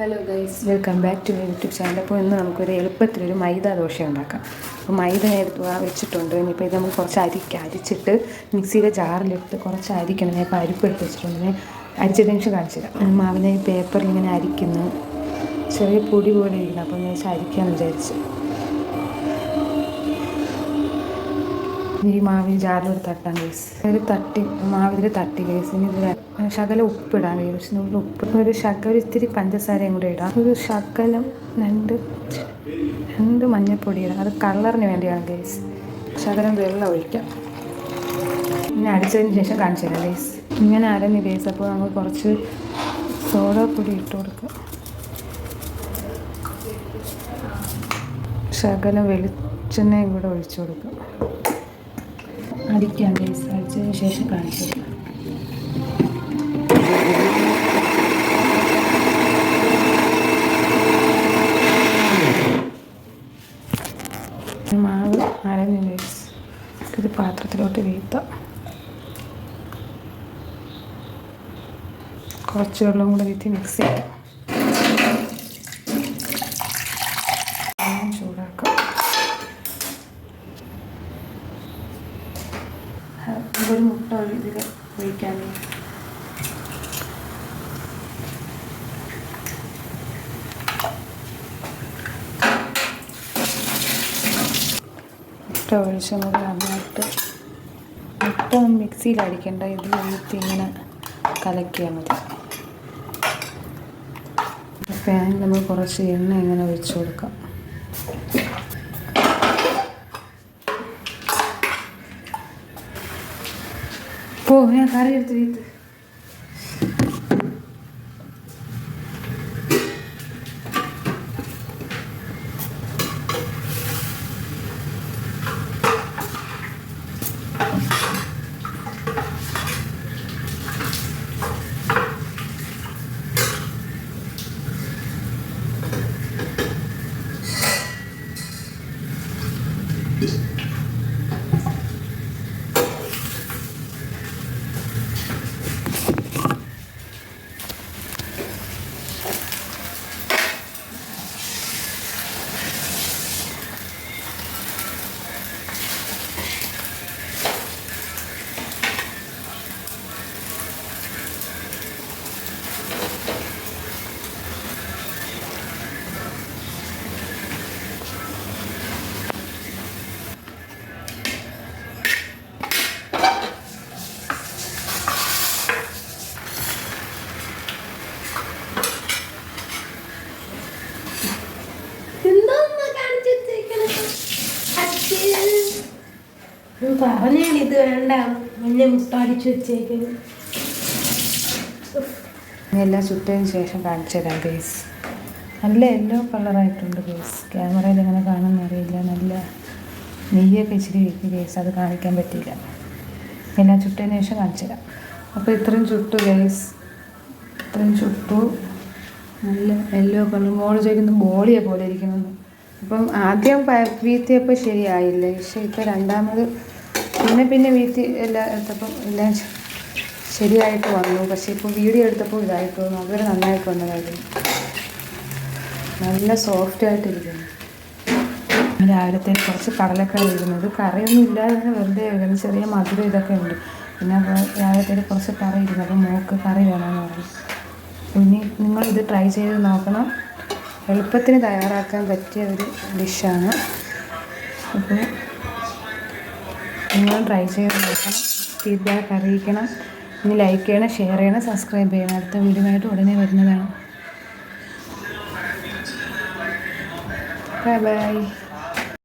Hello guys, welcome back to my YouTube channel. അപ്പോൾ ഇന്ന് നമുക്കൊരു എളുപ്പത്തിലൊരു മൈദ ദോശ ഉണ്ടാക്കാം. അപ്പോൾ മൈദ വെച്ചിട്ടുണ്ട്. ഇനിയിപ്പോൾ ഇത് നമുക്ക് കുറച്ച് അരിച്ചിട്ട് മിക്സിയിലെ ജാറിലിട്ട് കുറച്ച് അരിക്കണം. ഞാൻ ഇപ്പോൾ അരിപ്പ് എടുത്ത് വെച്ചിട്ടുണ്ട്. അരിച്ചതിന് ശേഷം കാണിച്ചു തരാം. മാവിനെ ഈ പേപ്പറിൽ ഇങ്ങനെ അരിക്കുന്നു. ചെറിയ പൊടി പോലെ ഇരിക്കുന്നു. അപ്പോൾ ഞാൻ അരിക്കാമെന്ന് വിചാരിച്ചു. ഈ മാവിന് ജാറിലൊരു തട്ടാം ഗൈസ്. ഒരു മാവിൽ തട്ടി ഗൈസ്. ഇനി ഇത് ശകലം ഉപ്പിടാം ഗൈസ്. ഉപ്പ് ഒരു ഇത്തിരി പഞ്ചസാരയും കൂടെ ഇടാം. ഒരു ശകലം രണ്ട് മഞ്ഞൾപ്പൊടി ഇടാം. അത് കളറിന് വേണ്ടിയാണ് ഗൈസ്. ശകലം വെള്ളം ഒഴിക്കാം. ഇങ്ങനെ അടിച്ചതിന് ശേഷം കാണിച്ചു തരാം ഗൈസ്. ഇങ്ങനെ അരഞ്ഞ് ഗൈസ്. അപ്പോൾ നമുക്ക് കുറച്ച് സോഡാപ്പൊടി ഇട്ട് കൊടുക്കാം. ശകലം വെളിച്ചെണ്ണയും കൂടെ ഒഴിച്ചു കൊടുക്കാം. അടിക്കാം ഗൈസ്. അടിച്ചതിന് ശേഷം കാണിച്ചു തരാം. മാവ് അരഞ്ഞ് ഗൈസ്. ഇത് പാത്രത്തിലോട്ട് വീഴ്ത്താം. കുറച്ച് വെള്ളം കൂടെ വീഴ്ത്തി മിക്സ് ചെയ്യാം. ചൂടാക്കാം. ഒരു മുട്ട ഇതിൽ ഒഴിക്കാൻ. മുട്ട ഒഴിച്ചും കൂടി നന്നായിട്ട് മുട്ട മിക്സിയിൽ അടിക്കേണ്ട. ഇതിൽ ഒഴിച്ച് ഇങ്ങനെ കലക്കിയാൽ മതി. പാനിൽ നമ്മൾ കുറച്ച് എണ്ണ ഇങ്ങനെ ഒഴിച്ചു കൊടുക്കാം. ഞാൻ കറി എടുത്ത് വീട്ട്. പറഞ്ഞാണിത് വേണ്ട, മഞ്ഞ മുട്ട അടിച്ചു വെച്ചേക്കുന്നു. എല്ലാം ചുട്ടതിന് ശേഷം കാണിച്ചു തരാം ഗൈസ്. നല്ല യെല്ലോ കളറായിട്ടുണ്ട് ഗൈസ്. ക്യാമറയിൽ എങ്ങനെ കാണുമെന്ന് അറിയില്ല. നല്ല നെയ്യൊക്കെ ഇച്ചിരി വെക്കും ഗൈസ്. അത് കാണിക്കാൻ പറ്റിയില്ല. എല്ലാം ചുട്ടതിന് ശേഷം കാണിച്ചു തരാം. അപ്പോൾ ഇത്രയും ചുട്ടു ഗൈസ്. ഇത്രയും ചുട്ടു. നല്ല യെല്ലോ കളർ. മോള് ചോദിക്കുന്നു ബോളിയെ പോലെ ഇരിക്കുന്നു. അപ്പം ആദ്യം വീഴ്ത്തിയപ്പോൾ ശരിയായില്ല. പക്ഷേ ഇപ്പോൾ രണ്ടാമത് പിന്നെ വീഴ്ത്തി എല്ലാം എടുത്തപ്പം എല്ലാം ശരിയായിട്ട് വന്നു. പക്ഷേ ഇപ്പോൾ വീഡിയോ എടുത്തപ്പോൾ ഇതായിട്ട് തോന്നുന്നു. അതുവരെ നന്നായിട്ട് വന്നതായിരുന്നു. നല്ല സോഫ്റ്റായിട്ടിരിക്കുന്നു. രാവിലത്തെ കുറച്ച് കടലക്കറി ഇരുന്നത്. കറിയൊന്നും ഇല്ലാതെ വെറുതെ വരുന്നത്. ചെറിയ മധുരം ഇതൊക്കെ ഉണ്ട്. പിന്നെ രാവിലത്തെ കുറച്ച് കറി ഇരുന്നു. അപ്പോൾ മോൾക്ക് കറി വേണമെന്ന് പറഞ്ഞു. ഇനി നിങ്ങളിത് ട്രൈ ചെയ്ത് നോക്കണം. എളുപ്പത്തിന് തയ്യാറാക്കാൻ പറ്റിയ ഒരു ഡിഷാണ്. അപ്പോൾ നിങ്ങൾ ട്രൈ ചെയ്ത് നോക്കണം. ഫീഡ്ബാക്ക് അറിയിക്കണം. ഇനി ലൈക്ക് ചെയ്യണം, ഷെയർ ചെയ്യണം, സബ്സ്ക്രൈബ് ചെയ്യണം. അടുത്ത വീഡിയോയായിട്ട് ഉടനെ വരുന്നതാണ്. Bye bye.